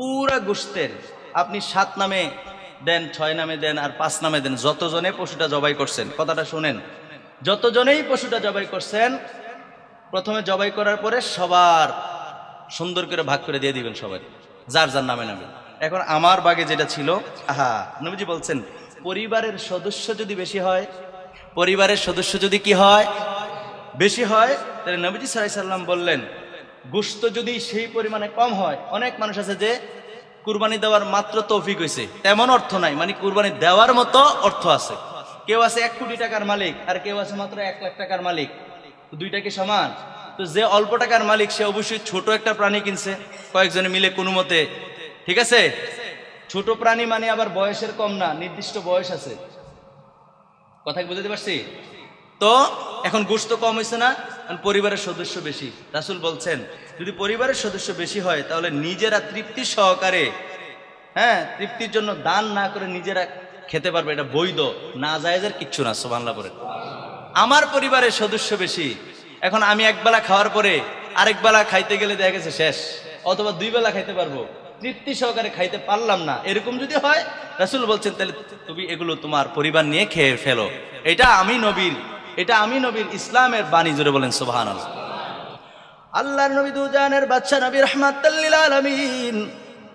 পুরা গোশতের আপনি 7 নামে দেন, 6 নামে দেন আর 5 নামে দেন, যতজনে পশুটা জবাই করছেন, কথাটা শুনেন, যতজনেই পশুটা জবাই করছেন প্রথমে জবাই করার পরে সবার সুন্দর করে ভাগ করে দিয়ে দিবেন, সবাই যার যার নামে নামে। এখন আমার বাগে যেটা ছিল, নবীজি বলছেন পরিবারের সদস্য যদি বেশি হয়, পরিবারের সদস্য যদি কি হয়, বেশি হয়, তাহলে নবীজি সাল্লাল্লাহু আলাইহি সাল্লাম বললেন গোশত যদি সেই পরিমাণে কম হয়, অনেক মানুষ আছে যে কুরবানি দেওয়ার মাত্র তৌফিক হয়েছে, তেমন অর্থ নাই, মানে কুরবানি দেওয়ার মতো অর্থ আছে। কেউ আছে 1 কোটি টাকার মালিক আর কেউ আছে মাত্র 1 লাখ টাকার মালিক, দুইটা কি সমান? তো যে অল্প টাকার মালিক সে অবশ্যই ছোট একটা প্রাণী কিনছে কয়েকজনে মিলে কোনো মতে, ঠিক আছে? ছোট প্রাণী মানে আবার বয়সের কম না, নির্দিষ্ট বয়স আছে, কথা বুঝতে পারছি? তো এখন গোশত কম হয়েছে না, পরিবারের সদস্য বেশি। রাসূল বলছেন যদি পরিবারের সদস্য বেশি হয় তাহলে নিজেরা তৃপ্তি সহকারে, তৃপ্তির জন্য দান না করে নিজেরা খেতে পারবে, এটা বৈধ, না জায়েজের কিচ্ছু না। সুবহানাল্লাহ বলে। আমার পরিবারের সদস্য বেশি, এখন আমি একবেলা খাওয়ার পরে আরেক বেলা খাইতে গেলে দেখা গেছে শেষ, অথবা 2 বেলা খাইতে পারবো, তৃপ্তি সহকারে খাইতে পারলাম না, এরকম যদি হয় রাসূল বলছেন তাহলে তুমি এগুলো তোমার পরিবার নিয়ে খেয়ে ফেলো। এটা আমি নবীর ইসলামের বাণী, জোরে বলেন সুবহানাল্লাহ। আল্লাহর নবী দুজানের বাদশা নবী রাহমাতাল লিল আলামিন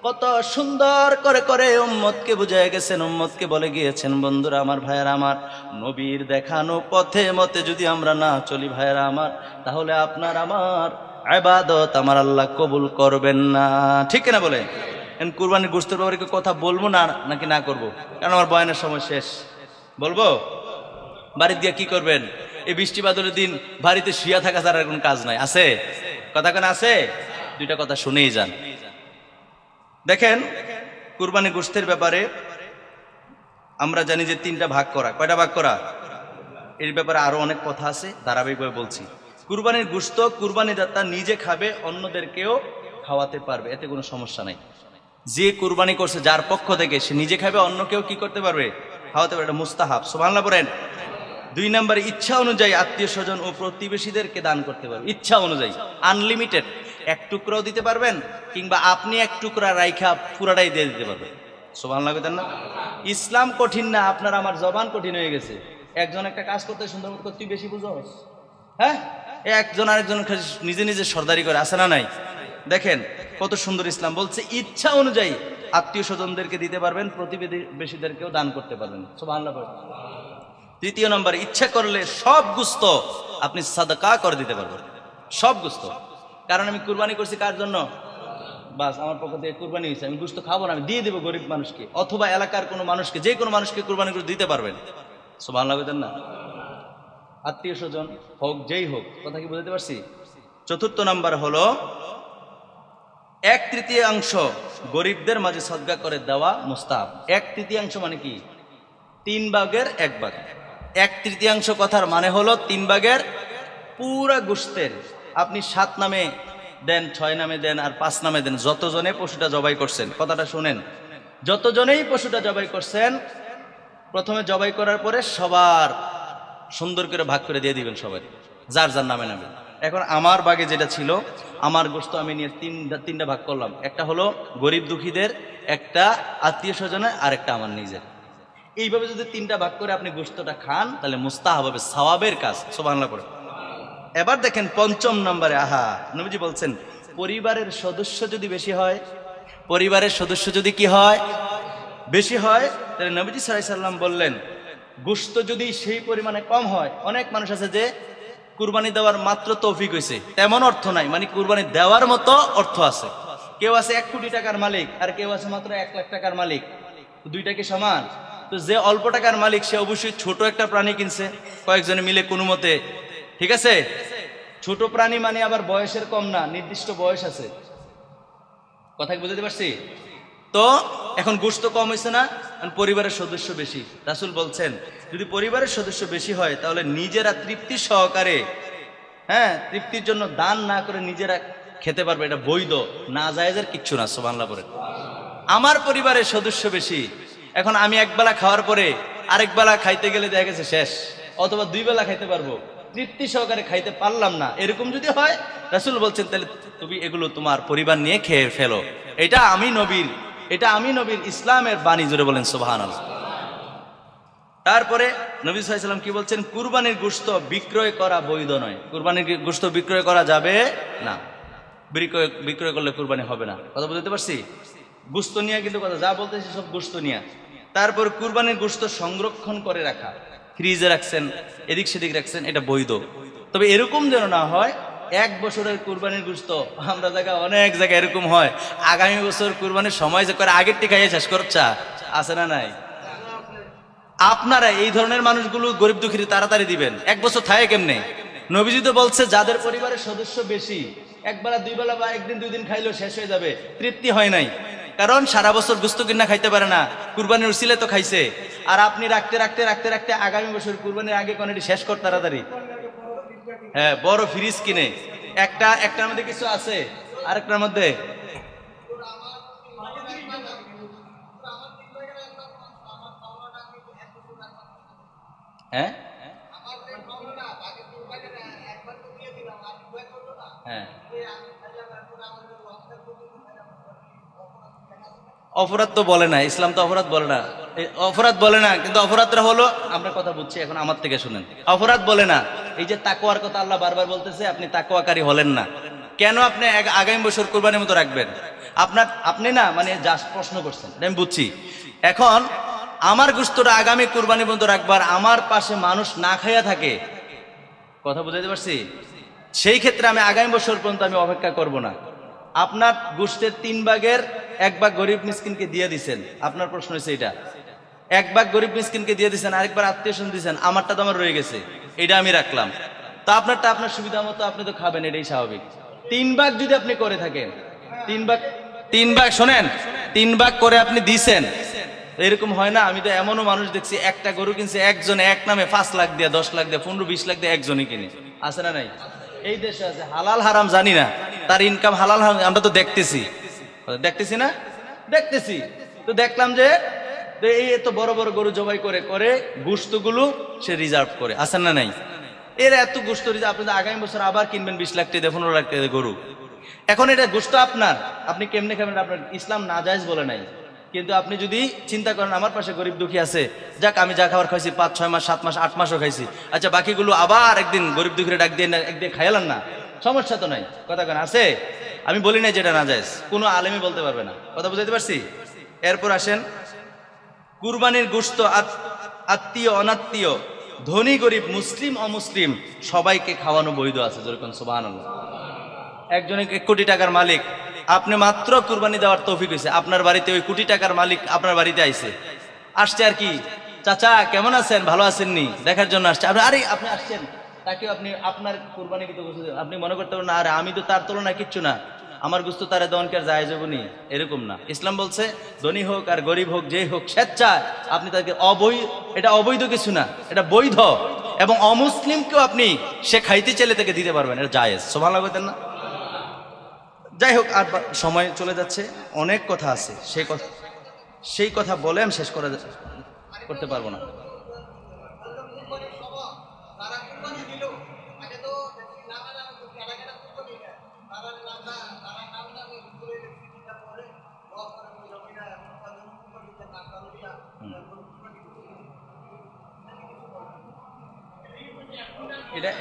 কত সুন্দর করে করে উম্মতকে বুঝায় গেছেন, উম্মতকে বলে গিয়েছেন বন্ধুরা আমার, ভাইয়েরা আমার, নবীর দেখানো পথে মতে যদি আমরা না চলি ভাইয়েরা আমার, তাহলে আপনার আমার ইবাদত আমার আল্লাহ কবুল করবেন না, ঠিক না বলে? কুরবানির গোশতের ব্যাপারে কথা বলবো না নাকি না করবো? কারণ আমার বয়ানের সময় শেষ। বলবো? বাড়ি দিয়ে কি করবেন? এই বৃষ্টি বাদলের দিন বাড়িতে শুয়ে থাকা ছাড়া আর কোনো কাজ নাই, আছে? কথা কেন আছে? দুইটা কথা শুনেই যান। দেখেন কুরবানি গোশতের ব্যাপারে আমরা জানি যে 3টা ভাগ করা। কয়টা ভাগ করা? এর ব্যাপারে আরো অনেক কথা আছে, ধারাবাহিকভাবে বলছি। কুরবানির গোশত কুরবানিদাতা নিজে খাবে, অন্যদেরকেও খাওয়াতে পারবে, এতে কোনো সমস্যা নাই। যে কুরবানি করছে যার পক্ষ থেকে সে নিজে খাবে, অন্যকেও কি করতে পারবে? খাওয়াতে পারবে, এটা মুস্তাহাব। সুবহানাল্লাহ বলেন। 2 নম্বরে ইচ্ছা অনুযায়ী আত্মীয় স্বজন ও প্রতিবেশীদেরকে দান করতে পারবে, ইচ্ছা অনুযায়ী, আনলিমিটেড। 1 টুকরাও দিতে পারবেন, কিংবা আপনি 1 টুকরা রাইখা পুরাটাই দিয়ে দিতে পারবেন। সুবহানাল্লাহ বলেন না? ইসলাম কঠিন না, আপনার আমার জবান কঠিন হয়ে গেছে। একজন একটা কাজ করতে সুন্দর মতো তুই বেশি বুঝোস, একজন আরেকজন নিজে নিজে সর্দারি করে, আছে না নাই? দেখেন কত সুন্দর ইসলাম বলছে ইচ্ছা অনুযায়ী আত্মীয় স্বজনদেরকে দিতে পারবেন, প্রতিবেশীদেরকেও দান করতে পারবেন। সুবহানাল্লাহ। 3 নম্বর, ইচ্ছা করলে সব গোশত আপনি সাদাকা করে দিতে পারবেন, সব গোশত। কারণ আমি কুরবানি করছি কার জন্য? বাস আমার পক্ষ থেকে কুরবানি হয়েছে, আমি গোশত খাবো না, আমি দিয়ে দেবো গরিব মানুষকে, অথবা এলাকার কোনো মানুষকে, যে কোনো মানুষকে কুরবানি করে দিতে পারবেন। সুবহানাল্লাহ বলেন না? আত্মীয় স্বজন হোক, যেই হোক, কথা কি বুঝতে পারছি? 4 নম্বর হলো 1/3 গরিবদের মাঝে সদকা করে দেওয়া মুস্তাহাব। 1/3 মানে কি? 3 ভাগের 1 ভাগ। 1/3 কথার মানে হলো 3 ভাগের পুরা গোশতের আপনি 7 নামে দেন, 6 নামে দেন আর 5 নামে দেন, যতজনে পশুটা জবাই করছেন, কথাটা শুনেন, যতজনেই পশুটা জবাই করছেন প্রথমে জবাই করার পরে সবার সুন্দর করে ভাগ করে দিয়ে দিবেন, সবাই যার যার নামে নামে। এখন আমার বাগে যেটা ছিল, আমার গোশত আমি নিয়ে 3টা ভাগ করলাম। একটা হলো গরিব দুঃখীদের, একটা আত্মীয় স্বজনের, আর একটা আমার নিজের। এইভাবে যদি 3টা ভাগ করে আপনি গোশতটা খান তাহলে মুস্তাহাব হবে, সওয়াবের কাজ। সুবহানাল্লাহ করে। এবার দেখেন 5 নম্বরে, নবীজি বলছেন পরিবারের সদস্য যদি বেশি হয়, পরিবারের সদস্য যদি কি হয়, বেশি হয়, তাহলে নবীজি সাল্লাল্লাহু আলাইহি সাল্লাম বললেন গোশত যদি সেই পরিমাণে কম হয়, অনেক মানুষ আছে যে কুরবানি দেওয়ার মাত্র তৌফিক হয়েছে, তেমন অর্থ নাই, মানে কুরবানি দেওয়ার মতো অর্থ আছে। কেউ আছে 1 কোটি টাকার মালিক আর কেউ আছে মাত্র 1 লাখ টাকার মালিক, দুইটা কি সমান? তো যে অল্প টাকার মালিক সে অবশ্যই ছোট একটা প্রাণী কিনছে কয়েকজনে মিলে কোনো মতে, ঠিক আছে? ছোট প্রাণী মানে আবার বয়সের কম না, নির্দিষ্ট বয়স আছে, কথা বুঝতে পারছি? তো এখন গোশত কম হয়েছে না, পরিবারের সদস্য বেশি। রাসূল বলছেন যদি পরিবারের সদস্য বেশি হয় তাহলে নিজেরা তৃপ্তি সহকারে, তৃপ্তির জন্য দান না করে নিজেরা খেতে পারবে, এটা বৈধ, না জায়েজের কিচ্ছু না। সুবহানাল্লাহ বলে। আমার পরিবারের সদস্য বেশি, এখন আমি একবেলা খাওয়ার পরে আরেক বেলা খাইতে গেলে দেখা গেছে শেষ, অথবা 2 বেলা খাইতে পারবো, তৃপ্তি সহকারে খাইতে পারলাম না, এরকম যদি হয় রাসূল বলছেন তাহলে তুমি এগুলো তোমার পরিবার নিয়ে খেয়ে ফেলো। এটা আমি নবীর ইসলামের বাণী, জোরে বলেন সুবহানাল্লাহ। তারপরে নবী সাল্লাল্লাহু আলাইহি ওয়াসাল্লাম কি বলছেন? কুরবানির গোশত বিক্রয় করা বৈধ নয়, কুরবানির গোশত বিক্রয় করা যাবে না, বিক্রয় করলে কুরবানি হবে না। কথা বুঝতে পারছি? গোশত নিয়ে কিন্তু কথা যা বলতেছি সব গোশত নিয়ে। তারপর কুরবানির গোশত সংরক্ষণ করে রাখা, ফ্রিজে রাখছেন, এদিক সেদিক রাখছেন, এটা বৈধ। তবে এরকম যেন না হয় 1 বছরের কুরবানির গোশত, আমরা অনেক জায়গায় এরকম হয়, আগামী বছর কুরবানির সময় যে করে আগের টিকা শেষ করছা, আছে না নাই? আপনারা এই ধরনের মানুষগুলো গরিব দুঃখী তাড়াতাড়ি দিবেন, 1 বছর থাকে কেমনে? নবীজি তো বলছে যাদের পরিবারের সদস্য বেশি, একবেলা 2 বেলা বা 1 দিন 2 দিন খাইলেও শেষ হয়ে যাবে, তৃপ্তি হয় নাই। কারণ সারা বছর গোশত কিনা খাইতে পারে না, কুরবানির উসিলে তো খাইছে। আর আপনি রাখতে রাখতে রাখতে রাখতে আগামী বছর কুরবানির আগে কোনটি শেষ কর তাড়াতাড়ি। হ্যাঁ, বড় ফ্রিজ কিনে একটার মধ্যে কিছু আছে, আরেকটার মধ্যে হ্যাঁ হ্যাঁ অপরাধ তো বলে না, ইসলাম তো অপরাধ বলে না, অপরাধ বলে না। কিন্তু অপরাধটা হলো, আমরা কথা বুঝছি এখন, আমার থেকে শুনেন, অপরাধ বলে না। এই যে তাকওয়ার কথা আল্লাহ বারবার বলতেছে, আপনি তাকওয়াকারী হলেন না কেন? আপনি আগামী বছর কুরবানির মতো রাখবেন, আপনি না মানে জাস্ট প্রশ্ন করছেন, আমি বুঝছি। এখন আমার গোশতটা আগামী কুরবানির মতো রাখবার, আমার পাশে মানুষ না খাইয়া থাকে, কথা বুঝাইতে পারছি? সেই ক্ষেত্রে আমি আগামী বছর পর্যন্ত আমি অপেক্ষা করব না। আপনার গোশতের 3 ভাগের 1 ভাগ গরিব মিসকিনকে দিয়ে দিচ্ছেন, আপনার প্রশ্ন হচ্ছে এটা, 1 ভাগ গরিব মিসকিনকে দিয়ে দিচ্ছেন, আরেকবার আত্মীয় স্বজন দিচ্ছেন, আমারটা তো আমার রয়ে গেছে, এটা আমি রাখলাম। তা আপনারটা আপনার সুবিধা মতো আপনি তো খাবেন, এটাই স্বাভাবিক। 3 ভাগ যদি আপনি করে থাকেন, 3 ভাগ শোনেন, 3 ভাগ করে আপনি দিছেন, এরকম হয় না? আমি তো এমনও মানুষ দেখছি, একটা গরু কিনছে একজনে এক নামে 5 লাখ দিয়ে, 10 লাখ দিয়ে, 15-20 লাখ দিয়ে একজনই কিনে, আছে না নাই? এই দেশে আছে, হালাল হারাম জানি না, তার ইনকাম হালাল হারাম আমরা তো দেখতেছি না, দেখতেছি তো, দেখলাম যে এই এত বড় বড় গরু জবাই করে করে গোশতগুলো সে রিজার্ভ করে, আছে না নাই? এর এত গোশত রিজার্ভ, আপনি আগামী বছর আবার কিনবেন 20 লাখ টাকা, 15 লাখ টাকা গরু। এখন এটা গোশত আপনার, আপনি কেমনে খাবেন? আপনার ইসলাম নাজায়েজ বলে নাই। কিন্তু আপনি যদি চিন্তা করেন আমার পাশে গরিব দুঃখী আছে, যাক আমি যা খাবার খাইছি 5-6 মাস 7 মাস 8 মাসও খাইছি, আচ্ছা বাকিগুলো আবার একদিন গরিব দুঃখীরা ডাক দিয়ে একদিন খাইলাম না, সমস্যা তো নাই। কথা কেন আছে? আমি বলি না যেটা নাজায়েজ, কোনো আলেমই বলতে পারবে না। কথা বুঝাইতে পারছি? এরপর আসেন, কুরবানির গোশত আত্মীয় অনাত্মীয়, ধনী গরিব, মুসলিম অমুসলিম সবাইকে খাওয়ানো বৈধ আছে, যেরকম সুবহানাল্লাহ। একজন 1 কোটি টাকার মালিক, আপনি মাত্র কুরবানি দেওয়ার তৌফিক হয়েছে, আপনার বাড়িতে ওই কোটি টাকার মালিক আপনার বাড়িতে আসছে আর কি, চাচা কেমন আছেন, ভালো আছেননি দেখার জন্য আসছে। আরে আপনি আসছেন, তাকে আপনি আপনার কুরবানি কিন্তু আপনি মনে করতে পারেন না, আরে আমি তো তার তুলনায় কিচ্ছু না, আমার গোশত তারে দেওয়ান কি আর জায়েজ হবে নি? এরকম না। ইসলাম বলছে ধনী হোক আর গরিব হোক, যেই হোক, স্বেচ্ছায় আপনি তাকে এটা অবৈধ কিছু না, এটা বৈধ। এবং অমুসলিমকেও আপনি সে খাইতে চাইলে তাকে দিতে পারবেন, এটা জায়েজ। সুবহানাল্লাহ বলতেন না? যাই হোক, আর সময় চলে যাচ্ছে, অনেক কথা আছে, সেই কথা বলে আমি শেষ করতে পারবো না।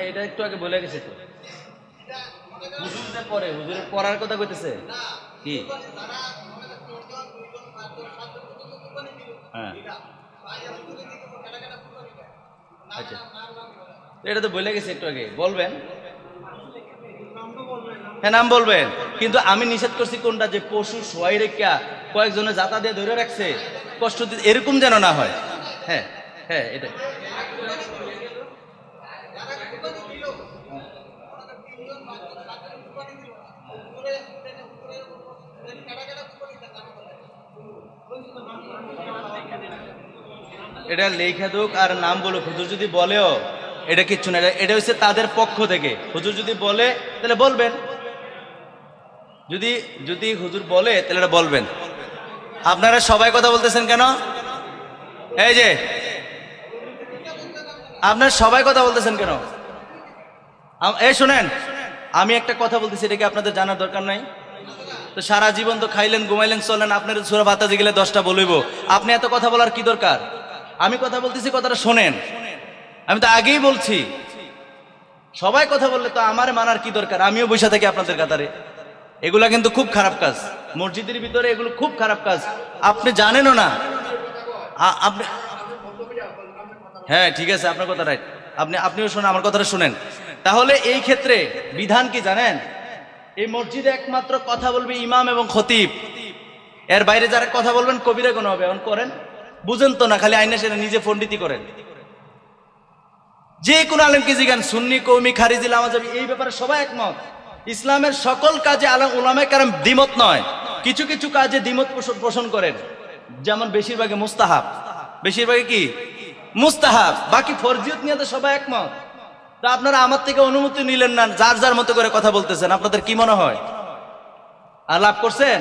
এটা একটু আগে বলে গেছে তো, হুজুরের পড়ার কথা কইতেছে কি? হ্যাঁ, আচ্ছা, এটা তো বলে গেছে একটু আগে, বলবেন? হ্যাঁ, নাম বলবেন, কিন্তু আমি নিষেধ করছি কোনটা, যে পশু শোয়াই রেখা কয়েকজনে জাতা দিয়ে ধরে রাখছে, কষ্ট দিতে, এরকম যেন না হয়। হ্যাঁ হ্যাঁ, এটা এটা লেখা দুক আর নাম বলুক, হুজুর যদি বলেও এটা কিচ্ছু না, এটা হচ্ছে তাদের পক্ষ থেকে। হুজুর যদি বলে তাহলে বলবেন, যদি হুজুর বলে তাহলে এটা বলবেন। আপনারা সবাই কথা বলতেছেন কেন? এই যে আপনারা সবাই কথা বলতেছেন কেন? এই শুনেন, আমি একটা কথা বলতেছি, এটা কি আপনাদের জানার দরকার নাই? তো সারা জীবন তো খাইলেন ঘুমাইলেন চলেন, আপনার সূরা ফাতিহা গেলে 10টা বলইব, আপনি এত কথা বলার কি দরকার? আমি কথা বলতেছি, কথাটা শোনেন। আমি তো আগেই বলছি, সবাই কথা বললে তো আমার মানার কি দরকার? আমিও বসে থাকি আপনাদের কাতারে। এগুলা কিন্তু খুব খারাপ কাজ, মসজিদের ভিতরে এগুলো খুব খারাপ কাজ, আপনি জানেনও না। আপনি, হ্যাঁ ঠিক আছে, আপনার কথা রাইট, আপনিও শোনেন, আমার কথাটা শুনেন। তাহলে এই ক্ষেত্রে বিধান কি জানেন? এই মসজিদে একমাত্র কথা বলবে ইমাম এবং খতিব, এর বাইরে যারা কথা বলবেন কবিরা কোনো হবে। এখন করেন, বুঝেন তো না, খালি আইনা সেটা নিজে পণ্ডিতি করেন। যে কোনো আলেমকে জিজ্ঞান, সুন্নি, কওমি, খারিজি, লামাজাবি, এই ব্যাপারে সবাই একমত। ইসলামের সকল কাজে আলেম উলামায়ে কেরাম দ্বিমত নয়, কিছু কিছু কাজে দ্বিমত পোষণ করেন, যেমন বেশিরভাগে মুস্তাহাব, বেশিরভাগে কি মুস্তাহাব, বাকি ফরজিয়ত নিয়ে তো সবাই একমত। তা আপনারা আমার থেকে অনুমতি নিলেন না, যার যার মতো করে কথা বলতেছেন, আপনাদের কি মনে হয় আর লাভ করছেন?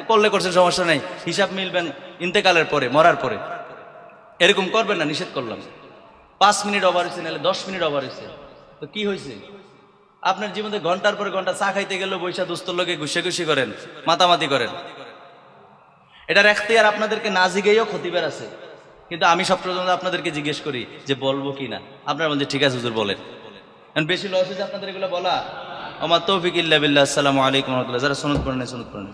করলে করছেন, সমস্যা নেই, হিসাব মিলবেন ইন্তেকালের পরে, মরার পরে। এরকম করবেন না, নিষেধ করলাম। 5 মিনিট ওভার হয়েছে, নাহলে 10 মিনিট ওভার হয়েছে, তো কি হয়েছে? আপনার জীবনে ঘন্টার পর ঘন্টা চা খাইতে গেলেও বৈশা দুস্তর লোকে ঘুষি করেন, মাতামাতি করেন। এটার এখতিয়ার আপনাদেরকে না জিগেও খতিবের আছে, কিন্তু আমি সব পর্যন্ত আপনাদেরকে জিজ্ঞেস করি যে বলবো কি না, আপনারা বলছেন ঠিক আছে হুজুর বলেন। বেশি লস হয়েছে আপনাদের এগুলো বলা। আমার তৌফিক ইল্লা বিল্লাহ। আসসালামু আলাইকুম ওয়া রাহমাতুল্লাহ। যারা সুন্নাত পড়েন সুন্নাত পড়েন।